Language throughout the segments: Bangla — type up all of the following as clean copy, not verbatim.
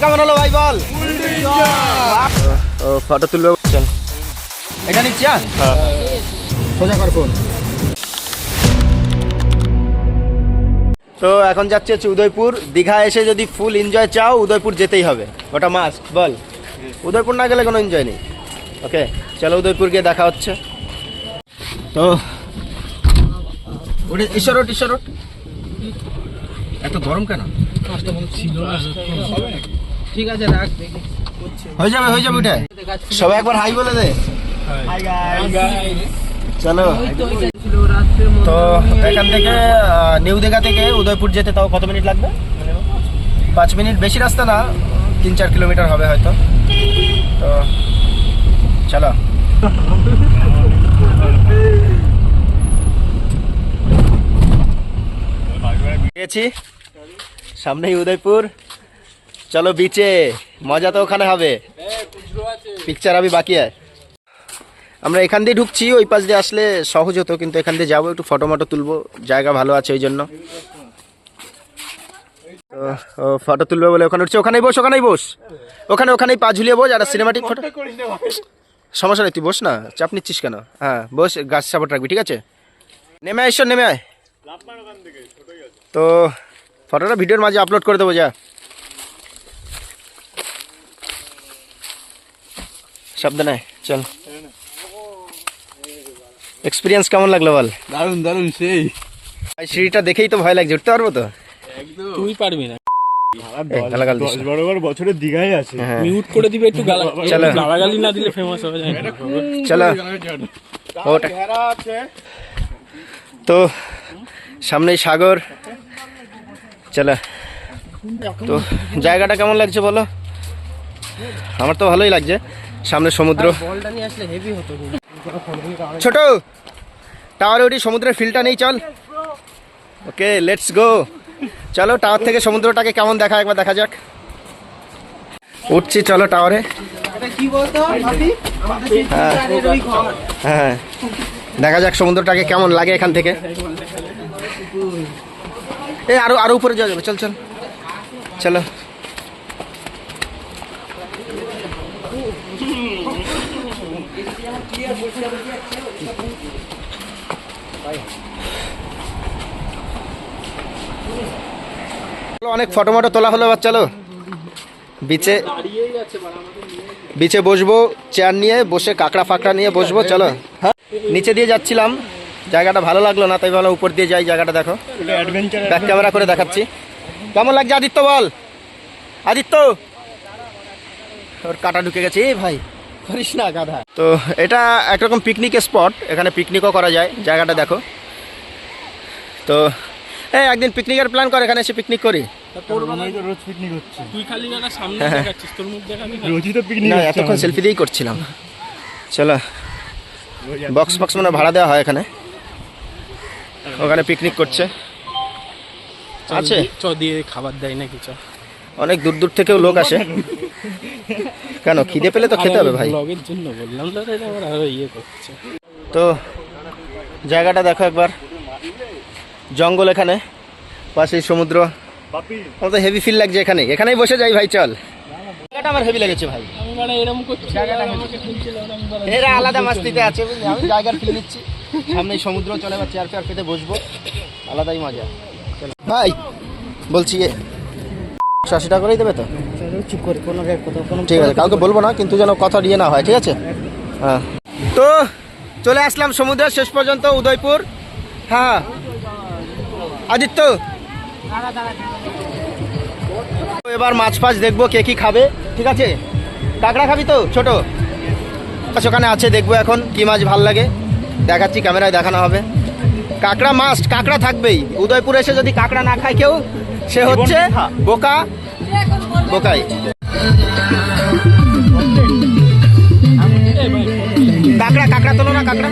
কেমন হলো ভাই বল? ফটো তুলবে চল। এটা নিচ্ছি সোজা কর ফোন। তো এখন যাচ্ছে হচ্ছে উদয়পুর। দীঘা এসে যদি ফুল এনজয় চাও উদয়পুর যেতেই হবে, ওটা মাস্ট। বল, উদয়পুর না গেলে কোনো এনজয় নেই। ওকে চলো উদয়পুর গিয়ে দেখা হচ্ছে। তো ঈশ্বর এত গরম কেন? ঠিক আছে রাখ, হয়ে যাবে উঠে। সবাই একবার হাই বলে দে। চলো। তো এখান থেকে নিউ দীঘা থেকে উদয়পুর যেতে তাও কত মিনিট লাগবে? 5 মিনিট, বেশি রাস্তা না, 3-4 কিলোমিটার হবে হয়তো। তো চলো। গেছি সামনেই উদয়পুর, চলো বিচে, মজা তো ওখানে হবে। পিকচার আমি বাকি আছে। আমরা এখান দিয়ে ঢুকছি, ওই পাশ দিয়ে আসলে সহজ হতো, কিন্তু এখান দিয়ে যাবো, একটু ফটো মটো তুলবো, জায়গা ভালো আছে ওই জন্য। তো ফটো তুলবে বলে ওখানে উঠছে। ওখানেই বস, ওখানেই পা ঝুলিয়ে বস। আর সিনেমাটিক ফটো সমস্যা নেই, তুই বস না, চাপ নিচ্ছিস কেন? হ্যাঁ বস, গাছ সাপোর্ট রাখবি, ঠিক আছে? নেমে আয়। তো ফটোটা ভিডিওর মাঝে আপলোড করে দেবো, যা। সাবধানে চল। এক্সপিরিয়েন্স কেমন লাগলো বল? দারুন সেই। সিঁড়িটা দেখেই তো ভয় লাগছে, উঠতে পারবো তো? তুই পারবি না, বছরের দীঘায় আছে। মিউট করে দিবে একটু, গালাগালি না দিলে ফেমাস হবে যায়। চলো। তো সামনেই সাগর, চলো। তো জায়গাটা কেমন লাগছে বলো? আমার তো ভালোই লাগছে, সামনে সমুদ্র। ছোট টাওয়ারে উঠি, সমুদ্রের ফিলটা নেই, চল। Okay let's go. চলো টাওয়ার থেকে সমুদ্রটাকে কেমন দেখা একবার দেখা যাক। উঠছি চলো টাওয়ারে। হ্যাঁ দেখা যাক সমুদ্রটাকে কেমন লাগে এখান থেকে। আরো উপরে যাওয়া যাবে, চল চলো। অনেক ফটো মটো তোলা হলো, এবার চলো বিচে বসবো, চেয়ার নিয়ে বসে, কাঁকড়া ফাঁকড়া নিয়ে বসবো, চলো। হ্যাঁ নিচে দিয়ে যাচ্ছিলাম, জায়গাটা ভালো লাগলো না, তাই ভালো উপর দিয়ে যাই। জায়গাটা দেখো, ব্যাক ক্যামেরা করে দেখাচ্ছি। কেমন লাগছে আদিত্য বল? আদিত্য, ওর কাটা ঢুকে গেছে। ভাই করিস না গাধা। তো এটা একরকম পিকনিক স্পট, এখানে পিকনিকও করা যায়। জায়গাটা দেখো। তো একদিন পিকনিকের প্ল্যান কর, এখানে এসে পিকনিক করি। এতক্ষণ সেলফি দিয়েই করছিলাম। চলো, বক্স মানে ভাড়া দেওয়া হয় এখানে, ওখানে পিকনিক করছে। আছে দিয়ে খাবার দেয় নাকি? অনেক দূর থেকেও লোক আসে। কেন, খিদে পেলে তো খেতে হবে ভাই। তো জায়গাটা দেখো একবার, জঙ্গল, এখানে পাশে সমুদ্র, আমার তো হেভি ফিল লাগছে। এখানেই বসে যাই ভাই, চল। জায়গাটা আমার হেভি লেগেছে ভাই, এরা আলাদা মাস্তিতে আছে। আমি জায়গার ফিল নিচ্ছি, সামনেই সমুদ্র, চলে এবার চেয়ার ফেয়ার পেতে বসবো, আলাদাই মজা। ভাই বলছি 80 টাকা করেই দেবে তো? চুপ করে, ঠিক আছে, কাউকে বলবো না, কিন্তু যেন কথা দিয়ে না হয়, ঠিক আছে? হ্যাঁ। তো চলে আসলাম সমুদ্রের শেষ পর্যন্ত, উদয়পুর। হ্যাঁ আদিত্য, এবার মাছ ফাছ দেখবো, কে কি খাবে, ঠিক আছে? কাঁকড়া খাবি তো ছোট? ওখানে আছে, দেখবো এখন কি মাছ ভাল লাগে, দেখাচ্ছি, ক্যামেরায় দেখানো হবে। কাঁকড়া মাস্ট, কাঁকড়া থাকবেই। উদয়পুরে এসে যদি কাঁকড়া না খায় কেউ, সে হচ্ছে বোকাই। কাঁকড়া তোলো না, কাঁকড়া।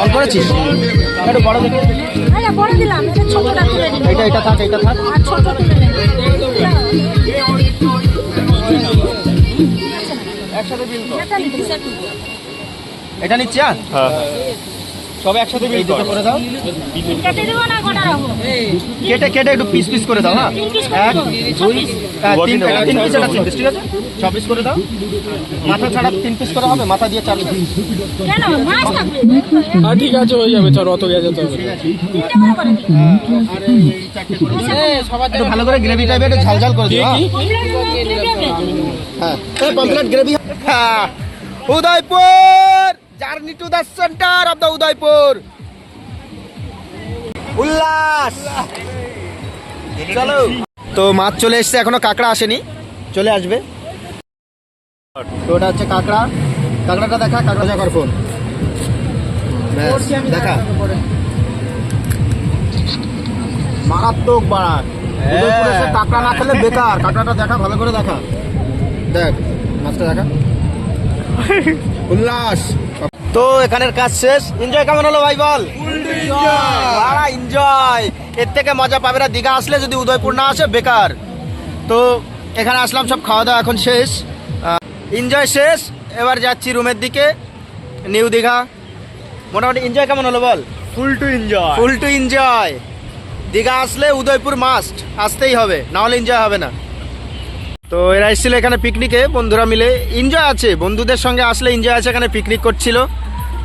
অন করেছিস? একটু বড় দেখে। এটা থাক। একসাথে বিল কর। এটা নিতে স্যার টু এটা নিচ্ছি আর হ্যাঁ সব একসাথে এই দুটো করে দাও। কেটে দেবো না গোটা রাখবো কেটে কেটে একটু পিস পিস করে দাও। হ্যাঁ, 3 পিস এক করে দুই তিন, এটা 3 পিস, এটা 3 পিস, ঠিক আছে? 6 পিস করে দাও। মাথা ছাড়া 3 পিস করে হবে, মাথা দিয়ে 4 পিস। কেন মাছ থাকবে হ্যাঁ ঠিক আছে হয়ে যাবে, চল অত গিয়ে যেতে হবে। তিনটা করে করে দিই আর এই 4টে করে দাও। একটু ভালো করে গ্রেভি টাইপের একটু ঝাল ঝাল করে দিও। হ্যাঁ, হ্যাঁ এই পমফ্রেট গ্রেভি। হ্যাঁ, Udaipur journey to the centre of the Udaipur. উল্লাস, চলো। তো মাছ চলে এসছে, এখনো কাঁকড়া আসেনি, চলে আসবে। তো ওটা হচ্ছে কাঁকড়া। কাঁকড়াটা দেখা, কাঁকড়া যা কর ফোন দেখা। মারাত্মক বাড়ার। উদয়পুরে এসে কাঁকড়া না খেলে বেকার। কাঁকড়াটা দেখা, ভালো করে দেখা, দেখ মাছটা দেখা। উল্লাস। তো এখানের কাজ শেষ। এনজয় কেমন হলো ভাই বল? এনজয়। এর থেকে মজা পাবে না দীঘা আসলে, যদি উদয়পুর না আসে বেকার। তো এখানে আসলাম, সব খাওয়া দাওয়া এখন শেষ, এনজয় শেষ। এবার যাচ্ছি রুমের দিকে, নিউ দীঘা। মোটামুটি এনজয় কেমন হলো বল? Full to enjoy. Full to enjoy. Digha আসলে উদয়পুর মাস্ট, আসতেই হবে, না হলে এনজয় হবে না। তো এরা এসেছিল এখানে পিকনিকে, বন্ধুরা মিলে। এনজয় আছে, বন্ধুদের সঙ্গে আসলে এনজয় আছে। এখানে পিকনিক করছিল,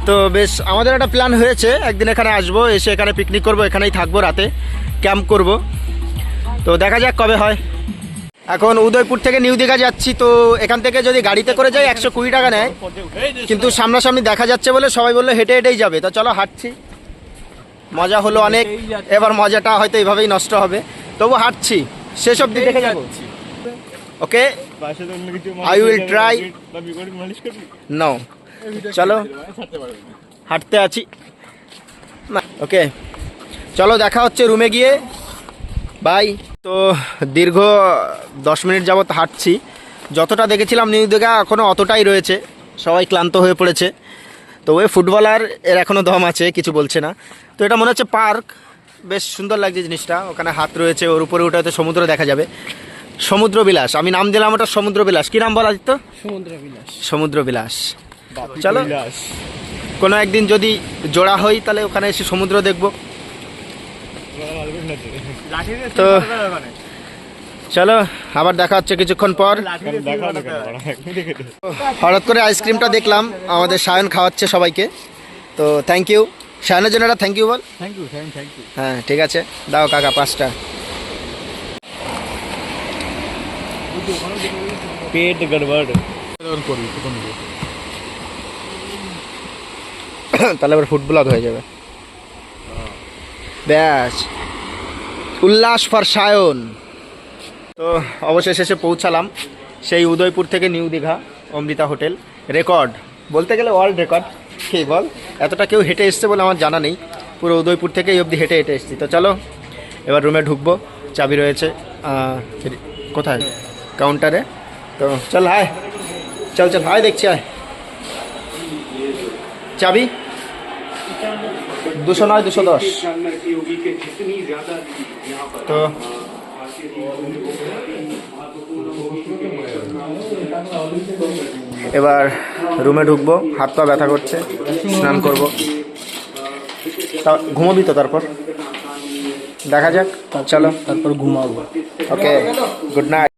তো বেশ আমাদের একটা প্ল্যান হয়েছে, একদিন এখানে আসবো, এসে এখানে পিকনিক করব, এখানেই থাকবো, রাতে ক্যাম্প করব। তো দেখা যাক কবে হয়। এখন উদয়পুর থেকে নিউ দীঘা যাচ্ছি, তো এখান থেকে যদি গাড়িতে করে যাই 120 টাকা নেয়, কিন্তু সামনাসামনি দেখা যাচ্ছে বলে সবাই বললো হেঁটে হেঁটেই যাবে। তো চলো হাঁটছি, মজা হলো অনেক। এবার মজাটা হয়তো এইভাবেই নষ্ট হবে, তবু হাঁটছি, শেষ অবধি দেখে যাবো। ওকে, I will try. নো, চলো হাঁটতে আছি। ওকে চলো, দেখা হচ্ছে রুমে গিয়ে, বাই। তো দীর্ঘ 10 মিনিট যাবত হাঁটছি। যতটা দেখেছিলাম নিউ দীঘা এখনও অতটাই রয়েছে, সবাই ক্লান্ত হয়ে পড়েছে। তো ওই ফুটবলার এর এখনও দম আছে, কিছু বলছে না। তো এটা মনে হচ্ছে পার্ক, বেশ সুন্দর লাগছে জিনিসটা। ওখানে হাত রয়েছে, ওর উপরে উঠে হয়তো সমুদ্র দেখা যাবে। সমুদ্র বিলাস, আমি নাম দিলাম ওটা সমুদ্র বিলাস। কি নাম বল আদিত্য? সমুদ্র বিলাস। চলো কোনো একদিন যদি জোড়া হই তাহলে ওখানে এসে সমুদ্র দেখবো। তো চলো আবার দেখা হচ্ছে কিছুক্ষণ পর। হঠাৎ করে আইসক্রিমটা দেখলাম, আমাদের সায়ন খাওয়াচ্ছে সবাইকে। তো থ্যাংক ইউ সায়নের জন্য, একটা থ্যাংক ইউ বল। Thank you. হ্যাঁ ঠিক আছে, দাও কাকা 5টা। পেট গড়বড় তাহলে আবার ফুড ব্লগ হয়ে যাবে। ব্যাস, উল্লাস ফর সায়ন। তো অবশেষে এসে পৌঁছালাম সেই উদয়পুর থেকে new Digha, Amrita hotel. Record বলতে গেলে ওয়ার্ল্ড রেকর্ড, কে বল? এতটা কেউ হেঁটে এসছে বলে আমার জানা নেই। পুরো উদয়পুর থেকে এই অবধি হেঁটে হেঁটে এসেছি। তো চলো এবার রুমে ঢুকবো, চাবি রয়েছে কোথায়? কাউন্টারে। তো চল হায়, চল চল হায়, দেখছি আয়। চাবি 209 210। তো এবার রুমে ঢুকবো, হাত পা ব্যথা করছে, স্নান করব। তা ঘুমোবি তো? তারপর দেখা যাক, চলো তারপর ঘুমাবো। ওকে, গুড নাইট।